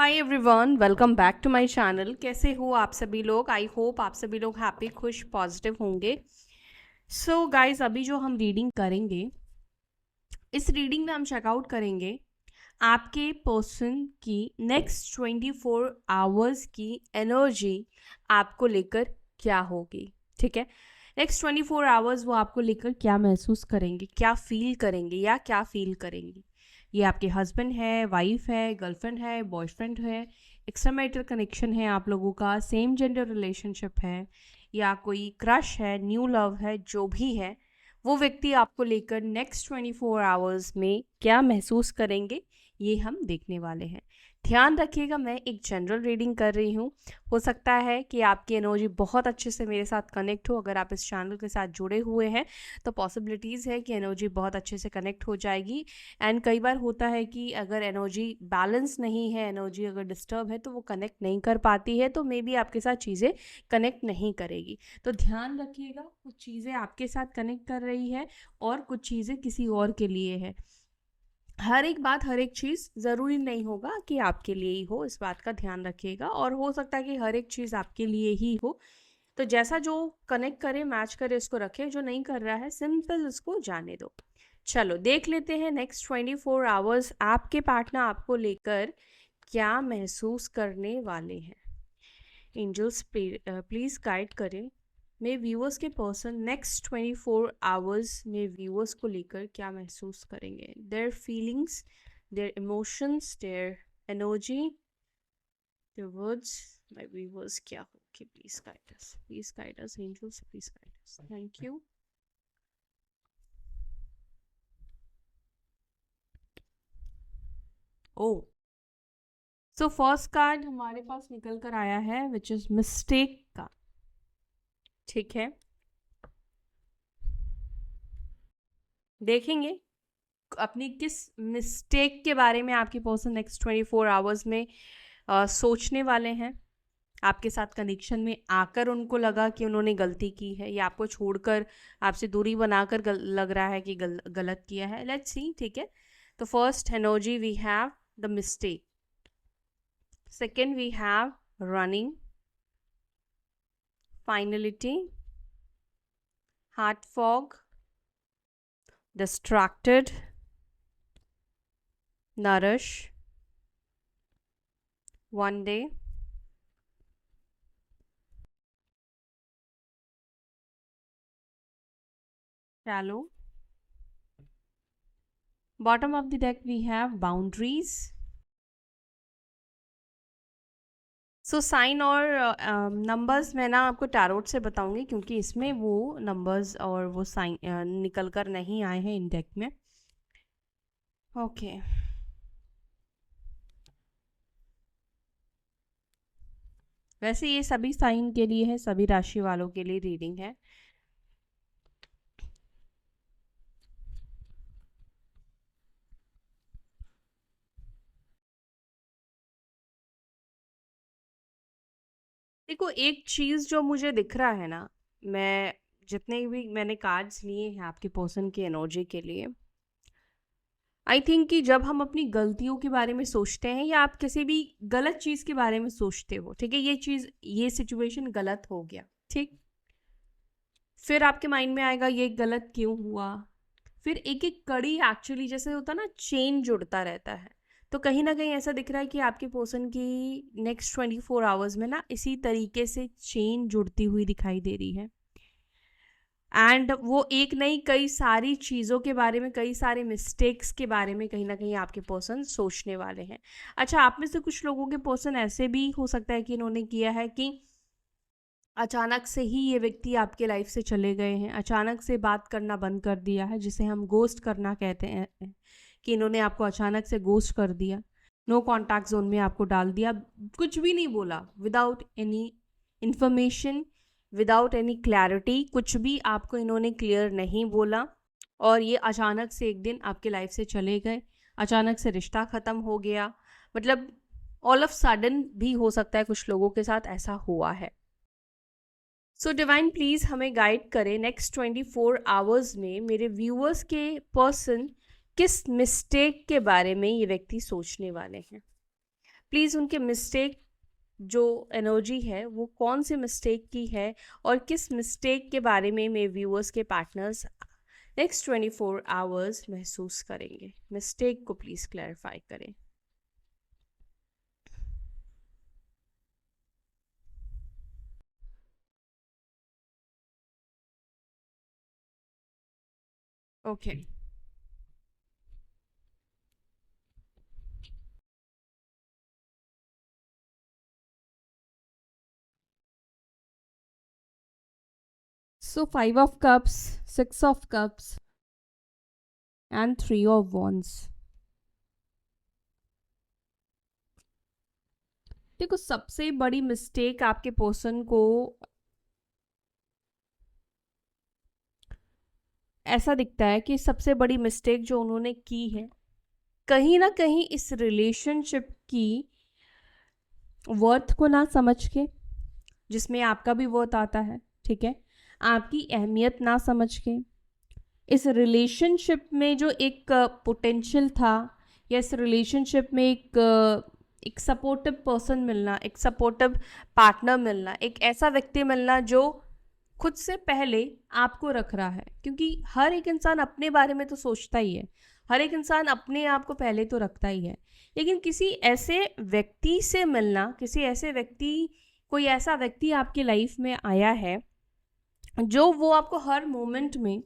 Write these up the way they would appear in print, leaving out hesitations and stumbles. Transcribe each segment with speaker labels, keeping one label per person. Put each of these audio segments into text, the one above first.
Speaker 1: Hi everyone, welcome back to my channel. कैसे हो आप सभी लोग? आई होप आप सभी लोग हैप्पी, खुश, पॉजिटिव होंगे। सो गाइस, अभी जो हम रीडिंग करेंगे, इस रीडिंग में हम चेकआउट करेंगे आपके पर्सन की नेक्स्ट 24 आवर्स की एनर्जी आपको लेकर क्या होगी। ठीक है, नेक्स्ट 24 आवर्स वो आपको लेकर क्या महसूस करेंगे, क्या फील करेंगे या क्या फील करेंगी। ये आपके हस्बैंड है, वाइफ है, गर्लफ्रेंड है, बॉयफ्रेंड है, एक्स्ट्रा मैरिटल कनेक्शन है आप लोगों का, सेम जेंडर रिलेशनशिप है, या कोई क्रश है, न्यू लव है, जो भी है, वो व्यक्ति आपको लेकर नेक्स्ट 24 आवर्स में क्या महसूस करेंगे, ये हम देखने वाले हैं। ध्यान रखिएगा, मैं एक जनरल रीडिंग कर रही हूँ। हो सकता है कि आपकी एनर्जी बहुत अच्छे से मेरे साथ कनेक्ट हो। अगर आप इस चैनल के साथ जुड़े हुए हैं तो पॉसिबिलिटीज़ है कि एनर्जी बहुत अच्छे से कनेक्ट हो जाएगी। एंड कई बार होता है कि अगर एनर्जी बैलेंस नहीं है, एनर्जी अगर डिस्टर्ब है, तो वो कनेक्ट नहीं कर पाती है, तो मे बी आपके साथ चीज़ें कनेक्ट नहीं करेगी। तो ध्यान रखिएगा, कुछ चीज़ें आपके साथ कनेक्ट कर रही है और कुछ चीज़ें किसी और के लिए है। हर एक बात, हर एक चीज़ ज़रूरी नहीं होगा कि आपके लिए ही हो, इस बात का ध्यान रखिएगा। और हो सकता है कि हर एक चीज़ आपके लिए ही हो। तो जैसा जो कनेक्ट करे, मैच करे, उसको रखें। जो नहीं कर रहा है, सिंपल उसको जाने दो। चलो देख लेते हैं नेक्स्ट 24 आवर्स आपके पार्टनर आपको लेकर क्या महसूस करने वाले हैं। एंजल्स प्लीज़ गाइड करें मेरे व्यूअर्स के पर्सन नेक्स्ट 24 आवर्स में व्यूअर्स को लेकर क्या महसूस करेंगे। Their feelings, their emotions, their energy, their words, my viewers क्या हो। Please guide us angels, please guide us. Thank you. Oh, so first card हमारे पास निकल कर आया है विच इज मिस्टेक का। ठीक है, देखेंगे अपनी किस मिस्टेक के बारे में आपकी पर्सन नेक्स्ट 24 आवर्स में सोचने वाले हैं। आपके साथ कनेक्शन में आकर उनको लगा कि उन्होंने गलती की है, या आपको छोड़कर आपसे दूरी बनाकर लग रहा है कि गलत किया है। Let's see. ठीक है, तो first energy we have the mistake, second we have running, finality, heart fog, distracted, nourish, one day, shallow. Bottom of the deck we have boundaries. So sine और नंबर्स मैं ना आपको टैरोट से बताऊंगी, क्योंकि इसमें वो नंबर्स और वो साइन निकल कर नहीं आए हैं इन डेक में। ओके, वैसे ये सभी साइन के लिए है, सभी राशि वालों के लिए रीडिंग है। देखो, एक चीज जो मुझे दिख रहा है ना, मैं जितने भी मैंने कार्ड्स लिए हैं आपके पर्सन की एनर्जी के लिए, आई थिंक कि जब हम अपनी गलतियों के बारे में सोचते हैं, या आप किसी भी गलत चीज़ के बारे में सोचते हो, ठीक है, ये चीज़, ये सिचुएशन गलत हो गया, ठीक, फिर आपके माइंड में आएगा ये गलत क्यों हुआ। फिर एक एक कड़ी, एक्चुअली जैसे होता है ना, चेन जुड़ता रहता है। तो कहीं ना कहीं ऐसा दिख रहा है कि आपके पर्सन की नेक्स्ट 24 आवर्स में ना इसी तरीके से चेन जुड़ती हुई दिखाई दे रही है। एंड वो एक नहीं, कई सारी चीज़ों के बारे में, कई सारे मिस्टेक्स के बारे में कहीं ना कहीं आपके पर्सन सोचने वाले हैं। अच्छा, आप में से कुछ लोगों के पर्सन ऐसे भी हो सकता है कि इन्होंने किया है कि अचानक से ही ये व्यक्ति आपके लाइफ से चले गए हैं, अचानक से बात करना बंद कर दिया है, जिसे हम गोस्ट करना कहते हैं, कि इन्होंने आपको अचानक से गोस्ट कर दिया, नो कॉन्टैक्ट जोन में आपको डाल दिया, कुछ भी नहीं बोला, without any information, without any clarity, कुछ भी आपको इन्होंने क्लियर नहीं बोला, और ये अचानक से एक दिन आपके लाइफ से चले गए, अचानक से रिश्ता ख़त्म हो गया। मतलब ऑल ऑफ सडन भी हो सकता है, कुछ लोगों के साथ ऐसा हुआ है। सो डिवाइन प्लीज़ हमें गाइड करें नेक्स्ट 24 आवर्स में मेरे व्यूअर्स के पर्सन किस मिस्टेक के बारे में ये व्यक्ति सोचने वाले हैं। प्लीज़ उनके मिस्टेक जो एनर्जी है वो कौन से मिस्टेक की है और किस मिस्टेक के बारे में मेरे व्यूअर्स के पार्टनर्स नेक्स्ट 24 आवर्स महसूस करेंगे। मिस्टेक को प्लीज़ क्लैरिफाई करें। Okay so 5 of cups, 6 of cups and 3 of wands। देखो सबसे बड़ी मिस्टेक आपके पर्सन को ऐसा दिखता है कि सबसे बड़ी मिस्टेक जो उन्होंने की है कहीं ना कहीं इस रिलेशनशिप की वर्थ को ना समझ के, जिसमें आपका भी वर्थ आता है, ठीक है, आपकी अहमियत ना समझ के, इस रिलेशनशिप में जो एक पोटेंशियल था या इस रिलेशनशिप में एक सपोर्टिव पर्सन मिलना, एक सपोर्टिव पार्टनर मिलना, एक ऐसा व्यक्ति मिलना जो खुद से पहले आपको रख रहा है, क्योंकि हर एक इंसान अपने बारे में तो सोचता ही है, हर एक इंसान अपने आप को पहले तो रखता ही है, लेकिन किसी ऐसे व्यक्ति से मिलना, किसी ऐसे व्यक्ति, कोई ऐसा व्यक्ति आपकी लाइफ में आया है जो वो आपको हर मोमेंट में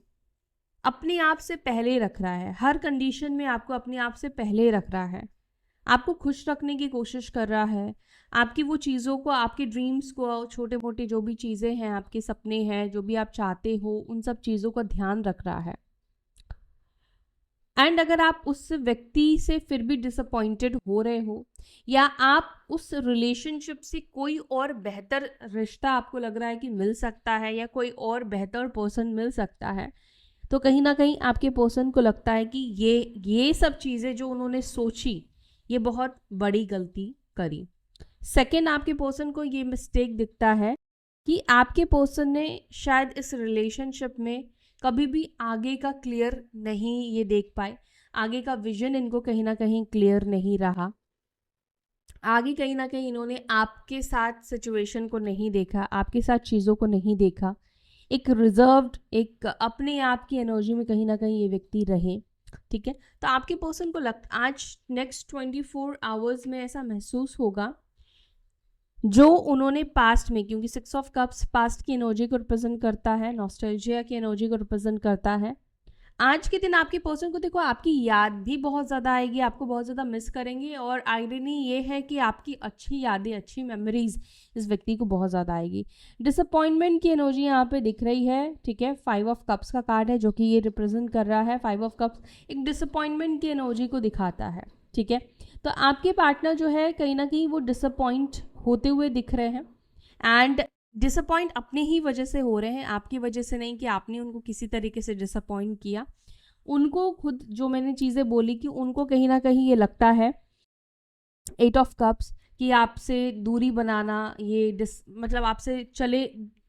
Speaker 1: अपने आप से पहले रख रहा है, हर कंडीशन में आपको अपने आप से पहले रख रहा है, आपको खुश रखने की कोशिश कर रहा है, आपकी वो चीज़ों को, आपके ड्रीम्स को, छोटे मोटे जो भी चीज़ें हैं, आपके सपने हैं, जो भी आप चाहते हो, उन सब चीज़ों का ध्यान रख रहा है। एंड अगर आप उस व्यक्ति से फिर भी डिसअपॉइंटेड हो रहे हो या आप उस रिलेशनशिप से कोई और बेहतर रिश्ता आपको लग रहा है कि मिल सकता है या कोई और बेहतर पर्सन मिल सकता है, तो कहीं ना कहीं आपके पर्सन को लगता है कि ये सब चीज़ें जो उन्होंने सोची ये बहुत बड़ी गलती करी। सेकंड, आपके पर्सन को ये मिस्टेक दिखता है कि आपके पर्सन ने शायद इस रिलेशनशिप में कभी भी आगे का क्लियर नहीं ये देख पाए, आगे का विजन इनको कहीं ना कहीं क्लियर नहीं रहा, आगे कहीं ना कहीं इन्होंने आपके साथ सिचुएशन को नहीं देखा, आपके साथ चीज़ों को नहीं देखा, एक रिजर्व्ड, एक अपने आप की एनर्जी में कहीं ना कहीं ये व्यक्ति रहे, ठीक है। तो आपके पर्सन को आज नेक्स्ट 24 आवर्स में ऐसा महसूस होगा जो उन्होंने पास्ट में, क्योंकि 6 ऑफ कप्स पास्ट की एनर्जी को रिप्रेजेंट करता है, नॉस्टैल्जिया की एनर्जी को रिप्रेजेंट करता है, आज के दिन आपके पर्सन को देखो आपकी याद भी बहुत ज़्यादा आएगी, आपको बहुत ज़्यादा मिस करेंगे, और आयरनी ये है कि आपकी अच्छी यादें, अच्छी मेमोरीज इस व्यक्ति को बहुत ज़्यादा आएगी। डिसअपॉइंटमेंट की एनर्जी यहाँ पे दिख रही है, ठीक है। 5 ऑफ कप्स का कार्ड है जो कि ये रिप्रेजेंट कर रहा है। 5 ऑफ कप्स एक डिसअपॉइंटमेंट की एनर्जी को दिखाता है, ठीक है। तो आपके पार्टनर जो है कहीं ना कहीं वो डिसअपॉइंट होते हुए दिख रहे हैं, एंड डिसअपॉइंट अपनी ही वजह से हो रहे हैं, आपकी वजह से नहीं कि आपने उनको किसी तरीके से डिसअपॉइंट किया। उनको खुद, जो मैंने चीज़ें बोली कि उनको कहीं ना कहीं ये लगता है 8 ऑफ कप्स कि आपसे दूरी बनाना, ये मतलब आपसे चले,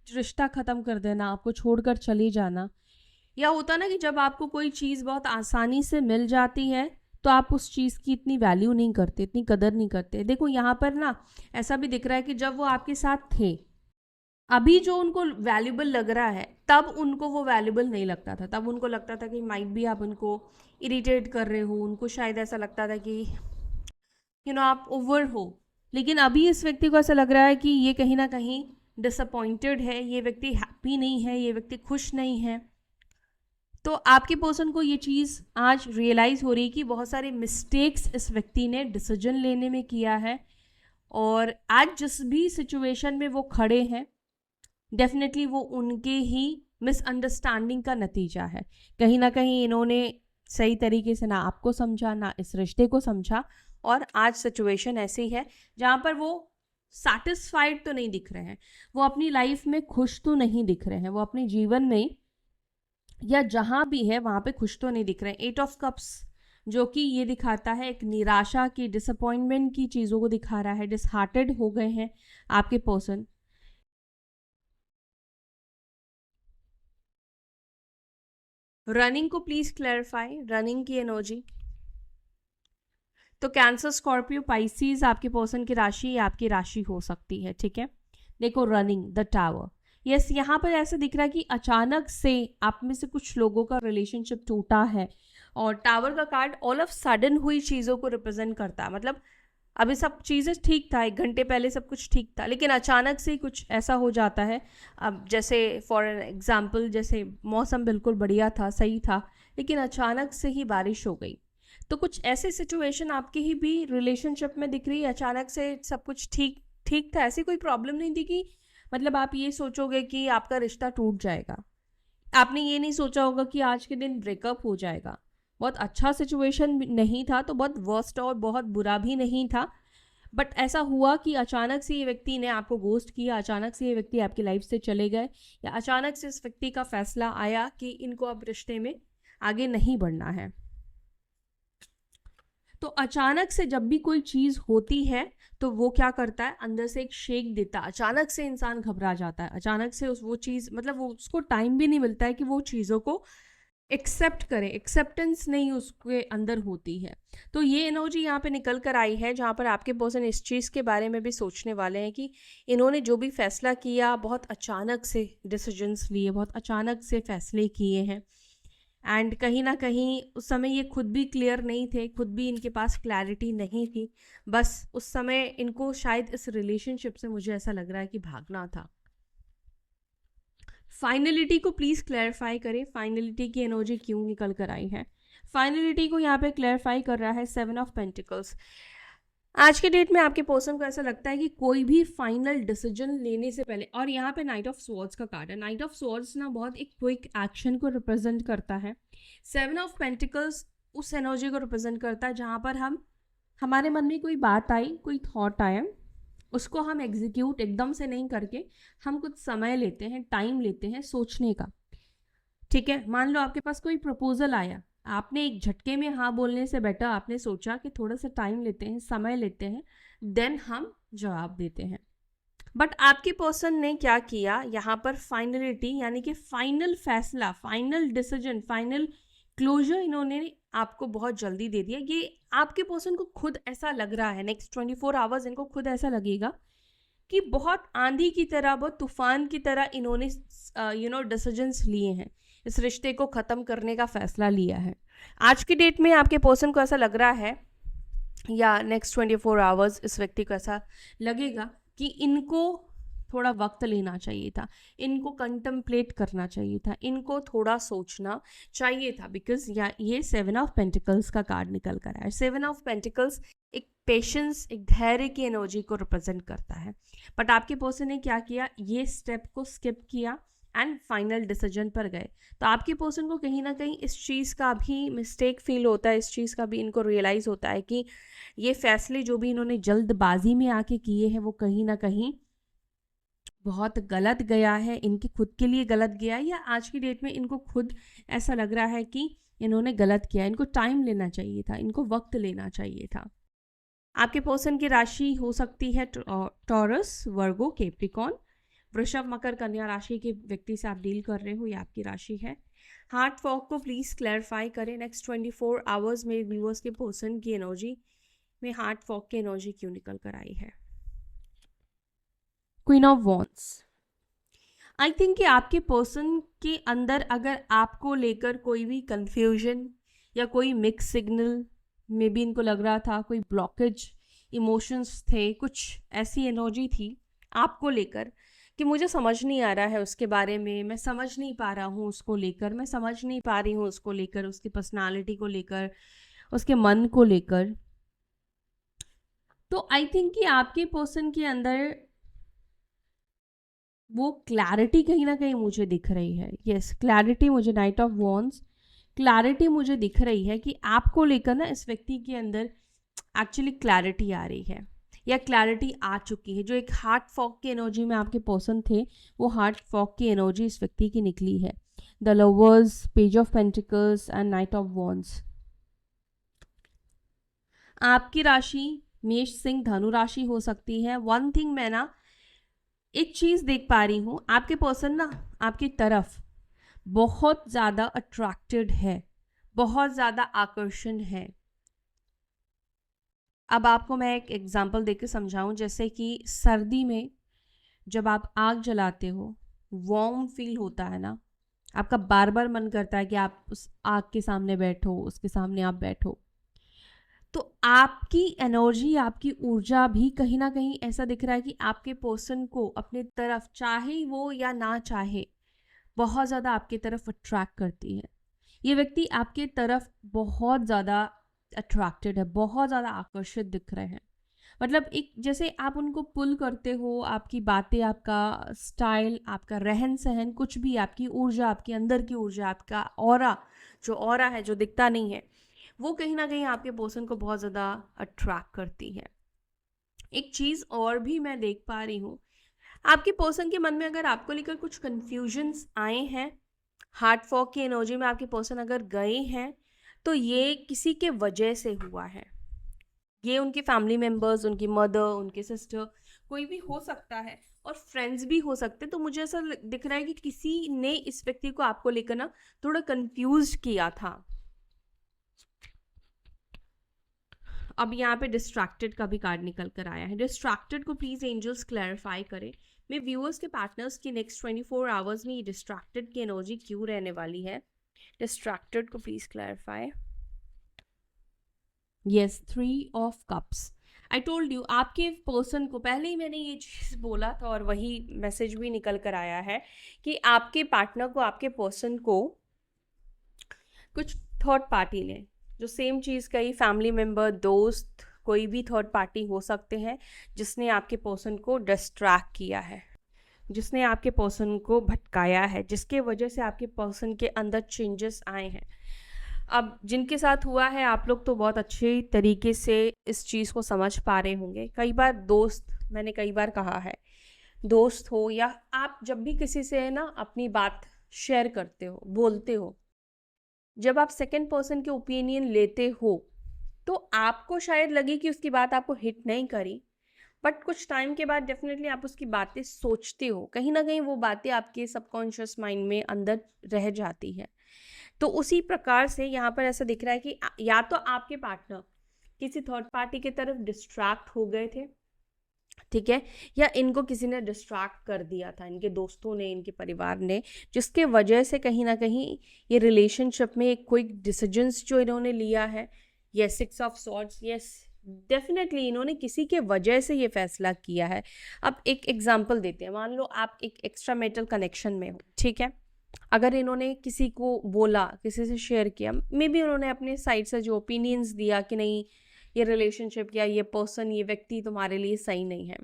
Speaker 1: रिश्ता ख़त्म कर देना, आपको छोड़कर चले जाना, या होता ना कि जब आपको कोई चीज़ बहुत आसानी से मिल जाती है तो आप उस चीज़ की इतनी वैल्यू नहीं करते, इतनी कदर नहीं करते। देखो यहाँ पर ना ऐसा भी दिख रहा है कि जब वो आपके साथ थे, अभी जो उनको वैल्यूबल लग रहा है तब उनको वो वैल्यूबल नहीं लगता था, तब उनको लगता था कि माइट भी आप उनको इरिटेट कर रहे हो, उनको शायद ऐसा लगता था कि आप ओवर हो। लेकिन अभी इस व्यक्ति को ऐसा लग रहा है कि ये कहीं ना कहीं डिसअपॉइंटेड है, ये व्यक्ति हैप्पी नहीं है, ये व्यक्ति खुश नहीं है। तो आपके पर्सन को ये चीज़ आज रियलाइज़ हो रही है कि बहुत सारे मिस्टेक्स इस व्यक्ति ने डिसीजन लेने में किया है, और आज जिस भी सिचुएशन में वो खड़े हैं डेफिनेटली वो उनके ही मिसअंडरस्टैंडिंग का नतीजा है। कहीं ना कहीं इन्होंने सही तरीके से ना आपको समझा, ना इस रिश्ते को समझा, और आज सिचुएशन ऐसी है जहाँ पर वो सैटिस्फाइड तो नहीं दिख रहे हैं, वो अपनी लाइफ में खुश तो नहीं दिख रहे हैं, वो अपने जीवन में या जहाँ भी है वहाँ पे खुश तो नहीं दिख रहे हैं। 8 ऑफ कप्स जो कि ये दिखाता है एक निराशा की, डिसअपॉइंटमेंट की चीज़ों को दिखा रहा है, डिसहार्टेड हो गए हैं आपके पर्सन। रनिंग को प्लीज क्लैरिफाई, रनिंग की एनर्जी। तो कैंसर, स्कॉर्पियो, पाइसीज आपके पर्सन की राशि आपकी राशि हो सकती है, ठीक है। देखो रनिंग द टावर, यस यहाँ पर ऐसा दिख रहा है कि अचानक से आप में से कुछ लोगों का रिलेशनशिप टूटा है, और टावर का कार्ड ऑल ऑफ सडन हुई चीज़ों को रिप्रेजेंट करता है। मतलब अभी सब चीज़ें ठीक था, 1 घंटे पहले सब कुछ ठीक था, लेकिन अचानक से कुछ ऐसा हो जाता है। अब जैसे फॉर एन एग्जांपल, जैसे मौसम बिल्कुल बढ़िया था, सही था, लेकिन अचानक से ही बारिश हो गई। तो कुछ ऐसे सिचुएशन आपकी ही भी रिलेशनशिप में दिख रही है। अचानक से सब कुछ ठीक ठीक था, ऐसी कोई प्रॉब्लम नहीं थी कि मतलब आप ये सोचोगे कि आपका रिश्ता टूट जाएगा। आपने ये नहीं सोचा होगा कि आज के दिन ब्रेकअप हो जाएगा। बहुत अच्छा सिचुएशन नहीं था, तो बहुत वर्स्ट और बहुत बुरा भी नहीं था, बट ऐसा हुआ कि अचानक से ये व्यक्ति ने आपको गोस्ट किया, अचानक से ये व्यक्ति आपकी लाइफ से चले गए, या अचानक से इस व्यक्ति का फैसला आया कि इनको अब रिश्ते में आगे नहीं बढ़ना है। तो अचानक से जब भी कोई चीज़ होती है तो वो क्या करता है, अंदर से एक शेक देता है, अचानक से इंसान घबरा जाता है, अचानक से वो चीज़ मतलब वो उसको टाइम भी नहीं मिलता है कि वो चीज़ों को एक्सेप्ट करे, एक्सेप्टेंस नहीं उसके अंदर होती है। तो ये एनर्जी यहाँ पे निकल कर आई है, जहाँ पर आपके पर्सन इस चीज़ के बारे में भी सोचने वाले हैं कि इन्होंने जो भी फैसला किया बहुत अचानक से डिसीजंस लिए, बहुत अचानक से फैसले किए हैं, एंड कहीं ना कहीं उस समय ये खुद भी क्लियर नहीं थे, खुद भी इनके पास क्लैरिटी नहीं थी। बस उस समय इनको शायद इस रिलेशनशिप से मुझे ऐसा लग रहा है कि भागना था। फाइनलिटी को प्लीज़ क्लैरिफाई करें, फाइनलिटी की एनर्जी क्यों निकल कर आई है। फाइनलिटी को यहाँ पे क्लैरिफाई कर रहा है 7 ऑफ पेंटिकल्स। आज के डेट में आपके पर्सन को ऐसा लगता है कि कोई भी फाइनल डिसीजन लेने से पहले, और यहाँ पे नाइट ऑफ स्वॉर्ड्स का कार्ड है। नाइट ऑफ स्वॉर्ड्स ना बहुत एक क्विक एक्शन को रिप्रेजेंट करता है। 7 ऑफ पेंटिकल्स उस एनर्जी को रिप्रेजेंट करता है जहाँ पर हमारे मन में कोई बात आई, कोई थॉट आया, उसको हम एग्जीक्यूट एकदम से नहीं करके हम कुछ समय लेते हैं, टाइम लेते हैं सोचने का, ठीक है। मान लो आपके पास कोई प्रपोजल आया, आपने एक झटके में हाँ बोलने से बेटर आपने सोचा कि थोड़ा सा टाइम लेते हैं, समय लेते हैं, देन हम जवाब देते हैं। बट आपके पर्सन ने क्या किया यहाँ पर, फाइनलिटी यानी कि फाइनल फैसला, फाइनल डिसीजन, फाइनल क्लोजर इन्होंने आपको बहुत जल्दी दे दिया। ये आपके पर्सन को खुद ऐसा लग रहा है, नेक्स्ट 24 आवर्स इनको खुद ऐसा लगेगा कि बहुत आंधी की तरह, बहुत तूफान की तरह इन्होंने डिसीजंस लिए हैं, इस रिश्ते को ख़त्म करने का फैसला लिया है। आज की डेट में आपके पर्सन को ऐसा लग रहा है, या नेक्स्ट 24 आवर्स इस व्यक्ति को ऐसा लगेगा कि इनको थोड़ा वक्त लेना चाहिए था, इनको कंtemplate करना चाहिए था, इनको थोड़ा सोचना चाहिए था, बिकॉज ये 7 ऑफ पेंटिकल्स का कार्ड निकल कर आया है। 7 ऑफ पेंटिकल्स एक पेशेंस, एक धैर्य की एनर्जी को रिप्रेजेंट करता है। बट आपके पर्सन ने क्या किया, ये स्टेप को स्किप किया एंड फाइनल डिसीजन पर गए। तो आपके पर्सन को कहीं ना कहीं इस चीज़ का भी मिस्टेक फील होता है, इस चीज़ का भी इनको रियलाइज़ होता है कि ये फैसले जो भी इन्होंने जल्दबाजी में आके किए हैं वो कहीं ना कहीं बहुत गलत गया है, इनके खुद के लिए गलत गया है, या आज की डेट में इनको खुद ऐसा लग रहा है कि इन्होंने गलत किया, इनको टाइम लेना चाहिए था, इनको वक्त लेना चाहिए था। आपके पर्सन की राशि हो सकती है टॉरस, वर्गो, कैप्रिकॉर्न, वृषभ, मकर, कन्या राशि के व्यक्ति से आप डील कर रहे हो, ये आपकी राशि है। हार्ट फॉक को प्लीज़ क्लैरिफाई करें, नेक्स्ट 24 आवर्स में व्यूअर्स के पर्सन की एनर्जी में हार्ट फॉक की एनर्जी क्यों निकल कर आई है। Queen of wands, I think कि आपके पर्सन के अंदर अगर आपको लेकर कोई भी कंफ्यूजन या कोई मिक्स सिग्नल में भी इनको लग रहा था, कोई ब्लॉकेज इमोशंस थे, कुछ ऐसी एनर्जी थी आपको लेकर कि मुझे समझ नहीं आ रहा है उसके बारे में, मैं समझ नहीं पा रहा हूँ उसको लेकर, मैं समझ नहीं पा रही हूँ उसको लेकर, उसकी पर्सनालिटी को लेकर, उसके मन को लेकर। तो आई थिंक कि आपके पर्सन के अंदर वो क्लैरिटी कहीं ना कहीं मुझे दिख रही है। यस, क्लैरिटी मुझे, नाइट ऑफ वॉन्ड्स, क्लैरिटी मुझे दिख रही है कि आपको लेकर ना इस व्यक्ति के अंदर एक्चुअली क्लैरिटी आ रही है, या क्लैरिटी आ चुकी है। जो एक हार्ट फॉग की एनर्जी में आपके पर्सन थे, वो हार्ट फॉग की एनर्जी इस व्यक्ति की निकली है। The lovers, page of pentacles and night of wands. आपकी राशि मेष, सिंह, धनु राशि हो सकती है। वन थिंग मैं ना एक चीज़ देख पा रही हूँ, आपके पर्सन ना आपकी तरफ बहुत ज़्यादा अट्रैक्टेड है, बहुत ज़्यादा आकर्षण है। अब आपको मैं एक एग्जांपल देके समझाऊं, जैसे कि सर्दी में जब आप आग जलाते हो, वार्म फील होता है ना, आपका बार बार मन करता है कि आप उस आग के सामने बैठो, उसके सामने आप बैठो। तो आपकी एनर्जी, आपकी ऊर्जा भी कहीं ना कहीं ऐसा दिख रहा है कि आपके पर्सन को अपने तरफ, चाहे वो या ना चाहे, बहुत ज़्यादा आपके तरफ अट्रैक्ट करती है। ये व्यक्ति आपके तरफ बहुत ज़्यादा अट्रैक्टेड है, बहुत ज़्यादा आकर्षित दिख रहे हैं। मतलब एक जैसे आप उनको पुल करते हो, आपकी बातें, आपका स्टाइल, आपका रहन सहन, कुछ भी, आपकी ऊर्जा, आपके अंदर की ऊर्जा, आपका ऑरा, जो ऑरा है, जो दिखता नहीं है, वो कहीं ना कहीं आपके पर्सन को बहुत ज़्यादा अट्रैक्ट करती है। एक चीज़ और भी मैं देख पा रही हूँ, आपके पर्सन के मन में अगर आपको लेकर कुछ कन्फ्यूजन्स आए हैं, हार्ट फॉग की एनर्जी में आपके पर्सन अगर गए हैं, तो ये किसी के वजह से हुआ है। ये उनके फैमिली मेम्बर्स, उनकी मदर, उनके सिस्टर, कोई भी हो सकता है, और फ्रेंड्स भी हो सकते हैं। तो मुझे ऐसा दिख रहा है कि किसी ने इस व्यक्ति को आपको लेकर ना थोड़ा कंफ्यूज किया था। अब यहाँ पे डिस्ट्रैक्टेड का भी कार्ड निकल कर आया है। डिस्ट्रैक्टेड को प्लीज एंजल्स क्लैरिफाई करें। मैं व्यूअर्स के पार्टनर्स की नेक्स्ट 24 आवर्स में ये डिस्ट्रैक्टेड की एनर्जी क्यों रहने वाली है। डिस्ट्रैक्टेड को please clarify. Yes, 3 of cups. I told you, आपके पर्सन को पहले ही मैंने ये चीज़ बोला था और वही मैसेज भी निकल कर आया है कि आपके पार्टनर को, आपके पर्सन को कुछ थर्ड पार्टी ने, जो सेम चीज़ कही, फैमिली मेम्बर, दोस्त, कोई भी थर्ड पार्टी हो सकते हैं, जिसने आपके पर्सन को डिस्ट्रैक्ट किया है, जिसने आपके पर्सन को भटकाया है, जिसके वजह से आपके पर्सन के अंदर चेंजेस आए हैं। अब जिनके साथ हुआ है, आप लोग तो बहुत अच्छे तरीके से इस चीज़ को समझ पा रहे होंगे। कई बार दोस्त, मैंने कई बार कहा है, दोस्त हो या आप जब भी किसी से ना अपनी बात शेयर करते हो, बोलते हो, जब आप सेकंड पर्सन के ओपिनियन लेते हो, तो आपको शायद लगे कि उसकी बात आपको हिट नहीं करी, बट कुछ टाइम के बाद डेफिनेटली आप उसकी बातें सोचते हो, कहीं ना कहीं वो बातें आपके सबकॉन्शियस माइंड में अंदर रह जाती है। तो उसी प्रकार से यहाँ पर ऐसा दिख रहा है कि या तो आपके पार्टनर किसी थर्ड पार्टी की तरफ डिस्ट्रैक्ट हो गए थे, ठीक है, या इनको किसी ने डिस्ट्रैक्ट कर दिया था, इनके दोस्तों ने, इनके परिवार ने, जिसके वजह से कहीं ना कहीं ये रिलेशनशिप में एक क्विक डिसीजंस जो इन्होंने लिया है। Yes, 6 of swords, yes, definitely इन्होंने किसी के वजह से ये फैसला किया है। अब एक एग्जांपल देते हैं। मान लो आप एक एक्स्ट्रा मैरिटल कनेक्शन में हो, ठीक है, अगर इन्होंने किसी को बोला, किसी से शेयर किया, मे बी उन्होंने अपने साइड से जो ओपिनियंस दिया कि नहीं, ये रिलेशनशिप या ये पर्सन, ये व्यक्ति तुम्हारे लिए सही नहीं है,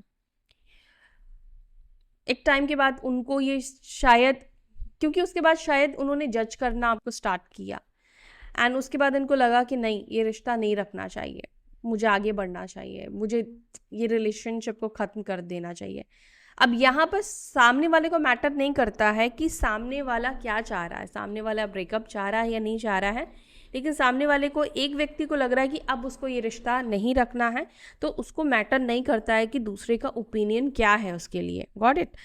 Speaker 1: एक टाइम के बाद उनको ये शायद, क्योंकि उसके बाद शायद उन्होंने जज करना आपको स्टार्ट किया, एंड उसके बाद इनको लगा कि नहीं, ये रिश्ता नहीं रखना चाहिए, मुझे आगे बढ़ना चाहिए, मुझे ये रिलेशनशिप को ख़त्म कर देना चाहिए। अब यहाँ पर सामने वाले को मैटर नहीं करता है कि सामने वाला क्या चाह रहा है, सामने वाला ब्रेकअप चाह रहा है या नहीं चाह रहा है, लेकिन सामने वाले को, एक व्यक्ति को लग रहा है कि अब उसको ये रिश्ता नहीं रखना है, तो उसको मैटर नहीं करता है कि दूसरे का ओपिनियन क्या है उसके लिए। Got it.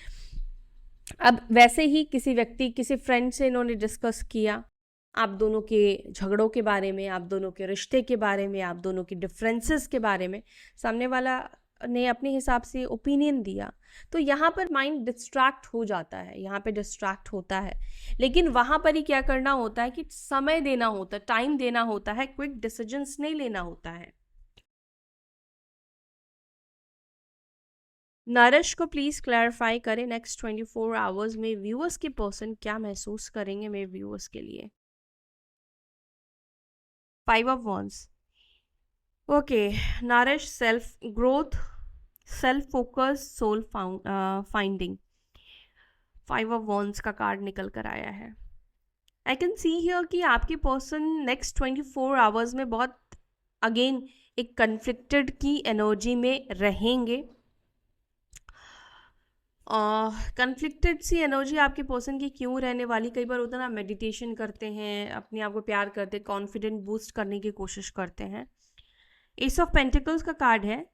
Speaker 1: अब वैसे ही किसी व्यक्ति, किसी फ्रेंड से इन्होंने डिस्कस किया आप दोनों के झगड़ों के बारे में, आप दोनों के रिश्ते के बारे में, आप दोनों की डिफरेंसेस के बारे में, सामने वाला ने अपने हिसाब से ओपिनियन दिया, तो यहाँ पर माइंड डिस्ट्रैक्ट हो जाता है, यहाँ पे डिस्ट्रैक्ट होता है। लेकिन वहाँ पर ही क्या करना होता है कि समय देना होता है, टाइम देना होता है, क्विक डिसीजंस नहीं लेना होता है। नरेश को प्लीज क्लैरिफाई करें, नेक्स्ट 24 आवर्स में व्यूअर्स के पर्सन क्या महसूस करेंगे मेरे व्यूअर्स के लिए। 5 of wands. Okay Naresh, self growth, self focus, soul finding. 5 of wands का कार्ड निकल कर आया है। आई कैन सी हियर कि आपके पर्सन नेक्स्ट 24 आवर्स में बहुत अगेन एक कन्फ्लिक्टेड की एनर्जी में रहेंगे। कन्फ्लिक्टेड सी एनर्जी आपके पर्सन की क्यों रहने वाली, कई बार होता है ना, मेडिटेशन करते हैं, अपने आप को प्यार करते हैं, कॉन्फिडेंट बूस्ट करने की कोशिश करते हैं। एस ऑफ पेंटिकल्स का कार्ड है,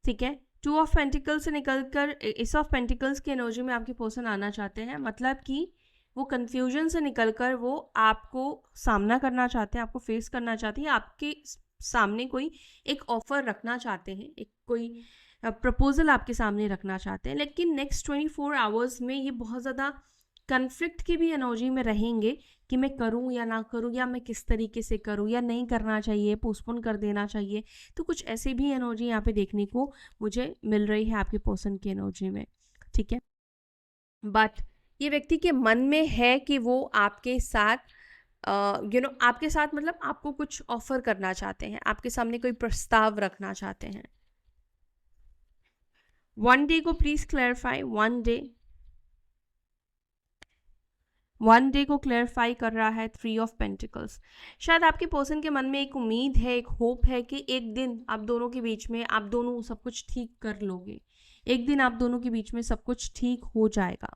Speaker 1: ठीक है, 2 ऑफ पेंटिकल्स से निकलकर एस ऑफ पेंटिकल्स की एनर्जी में आपके पर्सन आना चाहते हैं। मतलब कि वो कन्फ्यूजन से निकलकर वो आपको सामना करना चाहते हैं, आपको फेस करना चाहते हैं, आपके सामने कोई एक ऑफर रखना चाहते हैं, एक कोई प्रपोजल आपके सामने रखना चाहते हैं, लेकिन नेक्स्ट 24 आवर्स में ये बहुत ज़्यादा कन्फ्लिक्ट की भी एनर्जी में रहेंगे कि मैं करूं या ना करूं, या मैं किस तरीके से करूं, या नहीं करना चाहिए, पोस्टपोन कर देना चाहिए। तो कुछ ऐसी भी एनर्जी यहाँ पे देखने को मुझे मिल रही है आपके पर्सन की एनर्जी में, ठीक है। बट ये व्यक्ति के मन में है कि वो आपके साथ आपके साथ मतलब आपको कुछ ऑफर करना चाहते हैं, आपके सामने कोई प्रस्ताव रखना चाहते हैं। 1 डे को प्लीज क्लैरिफाई, 1 डे को क्लैरिफाई कर रहा है 3 ऑफ पेंटिकल्स। शायद आपके पर्सन के मन में एक उम्मीद है, एक होप है कि एक दिन आप दोनों के बीच में आप दोनों सब कुछ ठीक कर लोगे, एक दिन आप दोनों के बीच में सब कुछ ठीक हो जाएगा।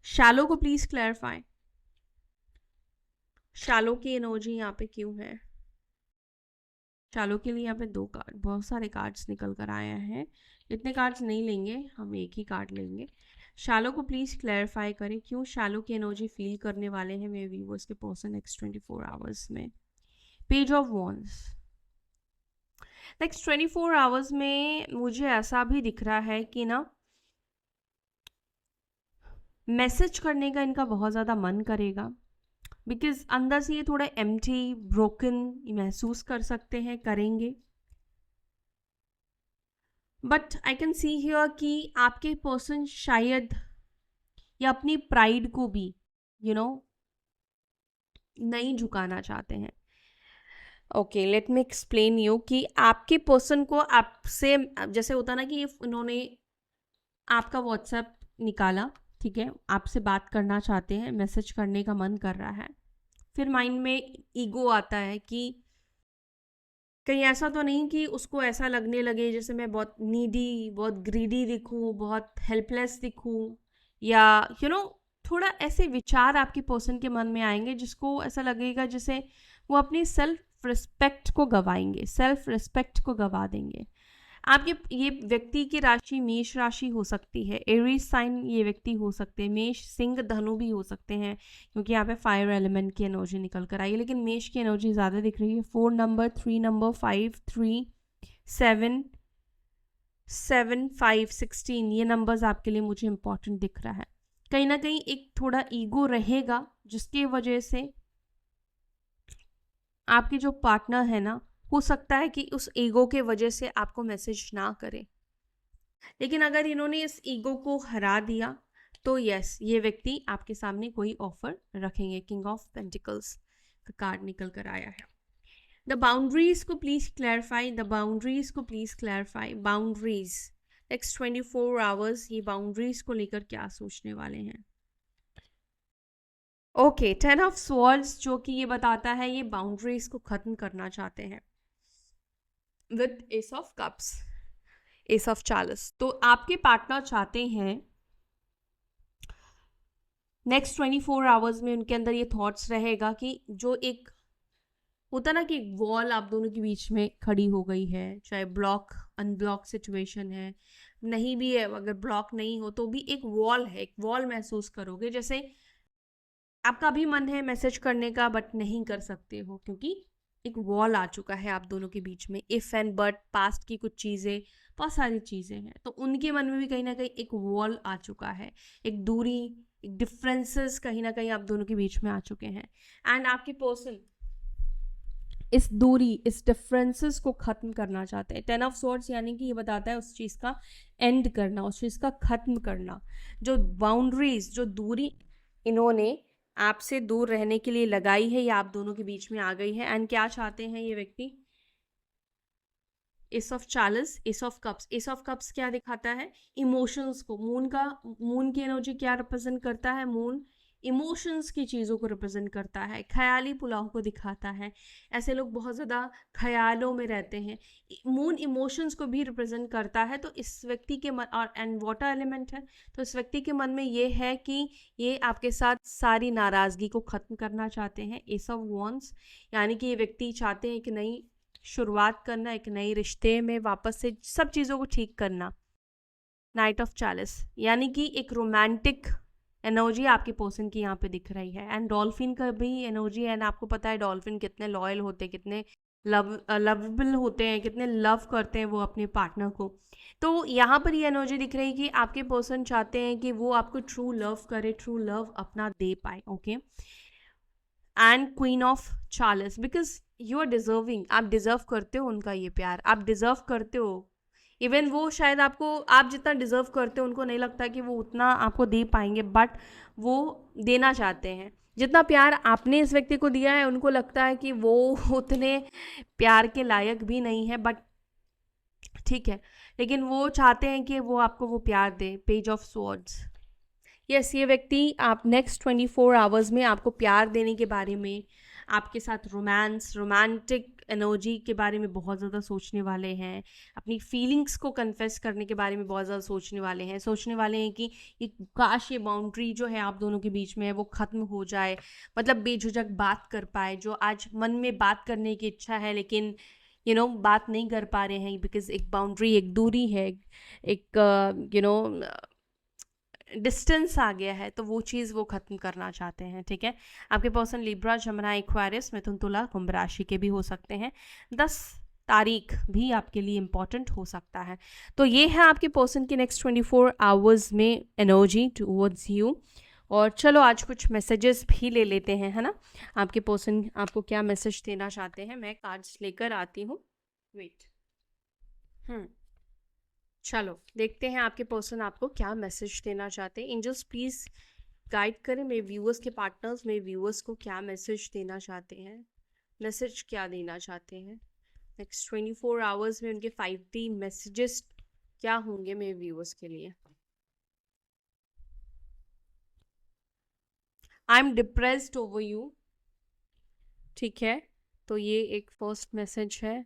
Speaker 1: शैलो को प्लीज क्लैरिफाई, शैलो की एनर्जी यहाँ पे क्यों है। शैलो के लिए यहाँ पे 2 कार्ड, बहुत सारे कार्ड्स निकल कर आए हैं, इतने कार्ड्स नहीं लेंगे, हम एक ही कार्ड लेंगे। शैलो को प्लीज क्लैरिफाई करें क्यों शैलो की एनर्जी फील करने वाले हैं मे बी वो इसके पर्सन नेक्स्ट 24 आवर्स में। Page of wands, next 24 hours में मुझे ऐसा भी दिख रहा है कि ना मैसेज करने का इनका बहुत ज़्यादा मन करेगा, बिकॉज अंदर से ये थोड़ा एम्प्टी ब्रोकन महसूस कर सकते हैं, करेंगे। But I can see here कि आपके पर्सन शायद या अपनी प्राइड को भी नहीं झुकाना चाहते हैं। Okay, let me explain you कि आपके पर्सन को आपसे जैसे होता ना कि उन्होंने आपका व्हाट्सएप निकाला, ठीक है, आपसे बात करना चाहते हैं, मैसेज करने का मन कर रहा है, फिर माइंड में ईगो आता है कि कहीं ऐसा तो नहीं कि उसको ऐसा लगने लगे जैसे मैं बहुत नीडी, बहुत ग्रीडी दिखूं, बहुत हेल्पलेस दिखूं, या थोड़ा ऐसे विचार आपके पर्सन के मन में आएंगे जिसको ऐसा लगेगा जैसे वो अपनी सेल्फ रिस्पेक्ट को गवाएंगे, सेल्फ रिस्पेक्ट को गवा देंगे। आपके ये व्यक्ति की राशि मेष राशि हो सकती है, एरीज साइन ये व्यक्ति हो सकते हैं, मेष सिंह धनु भी हो सकते हैं क्योंकि यहाँ पे फायर एलिमेंट की एनर्जी निकल कर आई है, लेकिन मेष की एनर्जी ज़्यादा दिख रही है। 4 नंबर, 3 नंबर, 5, 3, 7, 7, 5, 16 ये नंबर्स आपके लिए मुझे इंपॉर्टेंट दिख रहा है। कहीं ना कहीं एक थोड़ा ईगो रहेगा जिसकी वजह से आपके जो पार्टनर है ना, हो सकता है कि उस ईगो के वजह से आपको मैसेज ना करे, लेकिन अगर इन्होंने इस ईगो को हरा दिया तो यस, ये व्यक्ति आपके सामने कोई ऑफर रखेंगे। किंग ऑफ पेंटिकल्स का कार्ड निकल कर आया है। द बाउंड्रीज को प्लीज क्लैरिफाई, द बाउंड्रीज को please clarify, boundaries next 24 hours ये बाउंड्रीज को लेकर क्या सोचने वाले हैं। ओके, 10 ऑफ स्वॉर्ड्स जो कि ये बताता है ये बाउंड्रीज को खत्म करना चाहते हैं with S of cups, S of चालिस। तो आपके पार्टनर चाहते हैं नेक्स्ट 24 आवर्स में उनके अंदर ये थॉट्स रहेगा कि जो एक होता ना कि एक वॉल आप दोनों के बीच में खड़ी हो गई है, चाहे ब्लॉक अनब्लॉक सिचुएशन है, नहीं भी है, अगर ब्लॉक नहीं हो तो भी एक वॉल है, एक वॉल महसूस करोगे, जैसे आपका भी मन है मैसेज करने का बट नहीं कर सकते हो क्योंकि एक वॉल आ चुका है आप दोनों के बीच में। इफ एंड बट, पास्ट की कुछ चीज़ें, बहुत सारी चीज़ें हैं, तो उनके मन में भी कहीं ना कहीं एक वॉल आ चुका है, एक दूरी, एक डिफरेंसेस कहीं ना कहीं आप दोनों के बीच में आ चुके हैं। एंड आपके पर्सन इस दूरी, इस डिफरेंसेस को ख़त्म करना चाहते हैं। 10 ऑफ स्वॉर्ड्स यानी कि ये बताता है उस चीज़ का एंड करना, उस चीज़ का ख़त्म करना। जो बाउंड्रीज, जो दूरी इन्होंने आपसे दूर रहने के लिए लगाई है या आप दोनों के बीच में आ गई है। एंड क्या चाहते हैं ये व्यक्ति, एस ऑफ चालिस, S of cups. S of cups क्या दिखाता है, इमोशंस को, मून की एनर्जी क्या रिप्रेजेंट करता है, मून इमोशंस की चीज़ों को रिप्रेजेंट करता है, ख्याली पुलाव को दिखाता है। ऐसे लोग बहुत ज़्यादा ख्यालों में रहते हैं। मून इमोशंस को भी रिप्रेजेंट करता है। तो इस व्यक्ति के मन, और एंड वाटर एलिमेंट है, तो इस व्यक्ति के मन में ये है कि ये आपके साथ सारी नाराज़गी को ख़त्म करना चाहते हैं। एस ऑफ वॉन्ड्स यानी कि ये व्यक्ति चाहते हैं एक नई शुरुआत करना, एक नई रिश्ते में वापस से सब चीज़ों को ठीक करना। नाइट ऑफ चालिस यानी कि एक रोमांटिक एनर्जी आपके पर्सन की यहाँ पे दिख रही है। एंड डॉल्फिन का भी एनर्जी है, एंड आपको पता है डॉल्फिन कितने लॉयल होते हैं, कितने लवेबल होते हैं, कितने लव करते हैं वो अपने पार्टनर को। तो यहाँ पर ये एनर्जी दिख रही है कि आपके पर्सन चाहते हैं कि वो आपको ट्रू लव करे, ट्रू लव अपना दे पाए। Okay, and queen of Charles, because you are deserving, आप डिजर्व करते हो उनका ये प्यार, आप डिजर्व करते हो। इवन वो शायद आपको, आप जितना डिजर्व करते हो उनको नहीं लगता कि वो उतना आपको दे पाएंगे, बट वो देना चाहते हैं। जितना प्यार आपने इस व्यक्ति को दिया है उनको लगता है कि वो उतने प्यार के लायक भी नहीं है, बट ठीक है, लेकिन वो चाहते हैं कि वो आपको वो प्यार दे। पेज ऑफ स्वॉर्ड्स, यस, ये व्यक्ति आप नेक्स्ट 24 आवर्स में आपको प्यार देने के बारे में, आपके साथ रोमांटिक एनर्जी के बारे में बहुत ज़्यादा सोचने वाले हैं। अपनी फीलिंग्स को कन्फेस करने के बारे में बहुत ज़्यादा सोचने वाले हैं कि ये काश ये बाउंड्री जो है आप दोनों के बीच में है वो ख़त्म हो जाए, मतलब बेझिझक बात कर पाए। जो आज मन में बात करने की इच्छा है लेकिन बात नहीं कर पा रहे हैं बिकॉज एक बाउंड्री, एक दूरी है, एक डिस्टेंस आ गया है, तो वो चीज़ वो ख़त्म करना चाहते हैं। ठीक है, आपके पर्सन लिब्रा, जमना, एक्वायरियस, मिथुन, तुला, कुंभ राशि के भी हो सकते हैं। 10 तारीख भी आपके लिए इम्पॉर्टेंट हो सकता है। तो ये है आपके पर्सन की नेक्स्ट 24 आवर्स में एनर्जी टूवर्ड्स यू। और चलो आज कुछ मैसेजेस भी ले लेते हैं, है ना। आपके पर्सन आपको क्या मैसेज देना चाहते हैं, मैं कार्ड्स लेकर आती हूँ। वेट, चलो देखते हैं आपके पर्सन आपको क्या मैसेज देना चाहते हैं। एंजल्स प्लीज़ गाइड करें मेरे व्यूअर्स के पार्टनर्स, मेरे व्यूअर्स को क्या मैसेज देना चाहते हैं, मैसेज क्या देना चाहते हैं नेक्स्ट 24 आवर्स में। उनके 5D मैसेजेस क्या होंगे मेरे व्यूअर्स के लिए। I am depressed over you, ठीक है, तो ये एक फर्स्ट मैसेज है।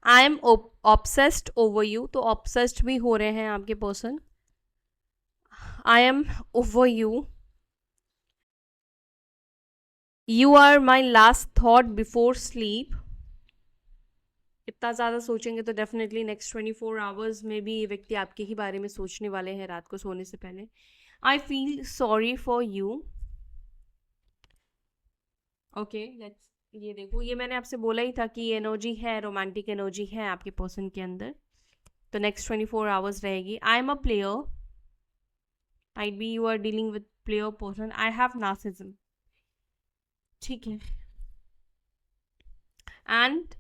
Speaker 1: I am obsessed over you, तो ऑब्सेस्ड भी हो रहे हैं आपके person. I am over you, you are my last thought before sleep. इतना ज़्यादा सोचेंगे तो डेफिनेटली नेक्स्ट 24 आवर्स में भी ये व्यक्ति आपके ही बारे में सोचने वाले हैं रात को सोने से पहले। I feel sorry for you. Okay, let's, ये देखो, ये मैंने आपसे बोला ही था कि ये एनर्जी है, रोमांटिक एनर्जी है आपके पर्सन के अंदर, तो नेक्स्ट 24 आवर्स रहेगी। I am a player, I be you are dealing with player person. I have narcissism, ठीक है, and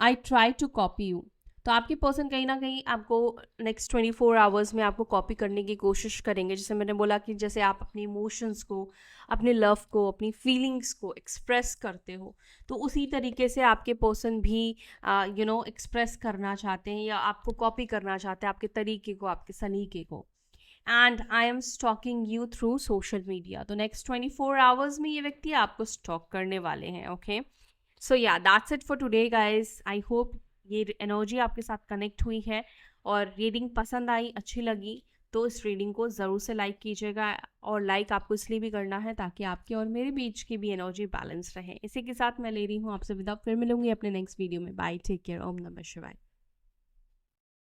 Speaker 1: I try to copy you. तो आपके पर्सन कहीं ना कहीं आपको नेक्स्ट 24 आवर्स में आपको कॉपी करने की कोशिश करेंगे। जैसे मैंने बोला कि जैसे आप अपने इमोशंस को, अपने लव को, अपनी फीलिंग्स को एक्सप्रेस करते हो, तो उसी तरीके से आपके पर्सन भी एक्सप्रेस करना चाहते हैं या आपको कॉपी करना चाहते हैं, आपके तरीके को, आपके सलीके को। And I am stalking you through social media, तो नेक्स्ट 24 आवर्स में ये व्यक्ति आपको स्टॉक करने वाले हैं। ओके, सो या that's it for today guys. I hope ये एनर्जी आपके साथ कनेक्ट हुई है और रीडिंग पसंद आई, अच्छी लगी, तो इस रीडिंग को ज़रूर से लाइक कीजिएगा। और लाइक आपको इसलिए भी करना है ताकि आपके और मेरे बीच की भी एनर्जी बैलेंस रहे। इसी के साथ मैं ले रही हूँ आपसे विदा, फिर मिलूंगी अपने नेक्स्ट वीडियो में। बाय, टेक केयर, ओम नमः शिवाय।